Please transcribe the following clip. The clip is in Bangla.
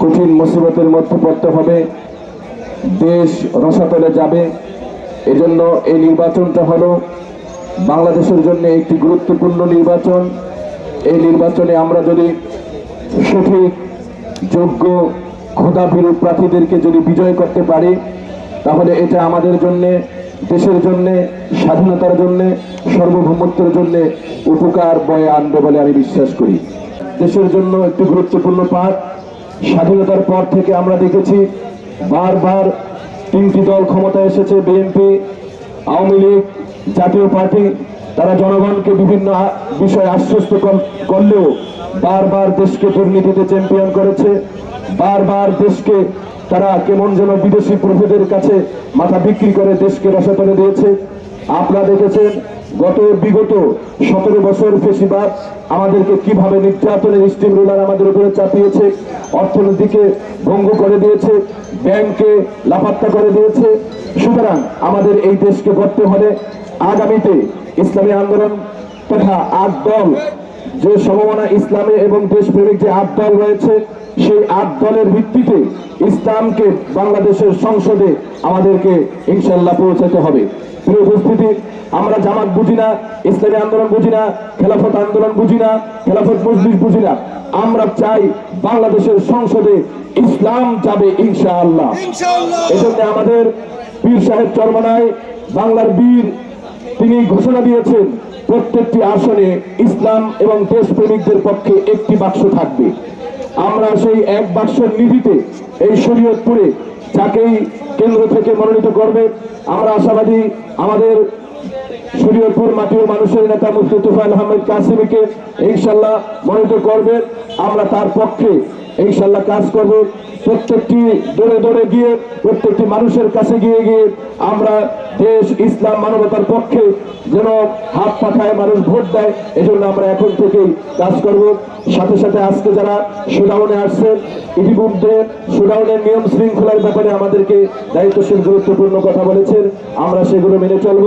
কঠিন মুসিবতের মধ্যে পড়তে হবে, দেশ রসাতলে যাবে। এজন্য এই নির্বাচনটা হলো বাংলাদেশের জন্য একটি গুরুত্বপূর্ণ নির্বাচন। এই নির্বাচনে আমরা যদি সঠিক যোগ্য খোদাভীরু প্রার্থীদেরকে যদি বিজয় করতে পারি, তাহলে এটা আমাদের জন্যে, দেশের জন্যে, স্বাধীনতার জন্যে, সার্বভৌমত্বের জন্যে উপকার বয়ে আনবে বলে আমি বিশ্বাস করি। দেশের জন্য একটি গুরুত্বপূর্ণ পাঠ। স্বাধীনতার পর থেকে আমরা দেখেছি বারবার তিনটি দল ক্ষমতায় এসেছে, বিএনপি, আওয়ামী লীগ, জাতীয় পার্টি। তারা জনগণকে বিভিন্ন বিষয়ে আশ্বস্ত করলেও বারবার দেশকে দুর্নীতিতে চ্যাম্পিয়ন করেছে। বারবার দেশকে তারা কেমন যেন বিদেশি প্রভুদের কাছে মাথা বিক্রি করে দেশকে রসাতলে দিয়েছে। আপনারা দেখেছেন বিগত 17 বছর ফেসিবাদ আমাদেরকে কিভাবে নির্যাতনের স্টিম রোলার আমাদের উপরে চাপিয়েছে, অর্থনীতিকে ভঙ্গ করে দিয়েছে, ব্যাংকে লাপাত্তা করে দিয়েছে। সুতরাং আমাদের এই দেশকে গড়তে হলে আগামীতে ইসলামী আন্দোলন তথা 8 দল, যে সমমনা ইসলামী এবং দেশপ্রেমিক যে 8 দল রয়েছে, সেই 8 দলের ভিত্তিতে ইসলামকে বাংলাদেশের সংসদে আমাদেরকে ইনশাআল্লাহ পৌঁছাতে হবে। প্রিয় উপস্থিতি, আমরা জামাত বুঝি না, ইসলামী আন্দোলন বুঝি না, খেলাফত আন্দোলন বুঝি না, খেলাফত মজলিস বুঝি না। আমরা চাই বাংলাদেশের সংসদে ইসলাম যাবে ইনশাআল্লাহ। এজন্য আমাদের পীর সাহেব চরমনায়, বাংলার বীর, তিনি ঘোষণা দিয়েছেন প্রত্যেকটি আসনে ইসলাম এবং দেশপ্রেমিকদের পক্ষে একটি বাক্স থাকবে। আমরা সেই এক বাক্সের নিধিতে এই শরীয়তপুরে যাকেই কেন্দ্র থেকে মনোনীত করবে, আমরা আশাবাদী আমাদের শরীয়তপুর মাটি ও মানুষের নেতা মুফতি তুফাইল আহমেদ কাসিমিকে ইনশাআল্লাহ মনোনীত করবে। আমরা তার পক্ষে ইনশাআল্লাহ কাজ করব। প্রত্যেকটি দৌড়ে দৌড়ে গিয়ে, প্রত্যেকটি মানুষের কাছে গিয়ে গিয়ে আমরা দেশ, ইসলাম, মানবতার পক্ষে যেন হাত পাখায় মানুষ ভোট দেয়, এজন্য আমরা এখন থেকেই কাজ করব। সাথে সাথে আজকে যারা শোডাউনে আসছে, ইতিমধ্যে শোডাউনের নিয়ম শৃঙ্খলার ব্যাপারে আমাদেরকে দায়িত্বশীল গুরুত্বপূর্ণ কথা বলেছেন, আমরা সেগুলো মেনে চলব।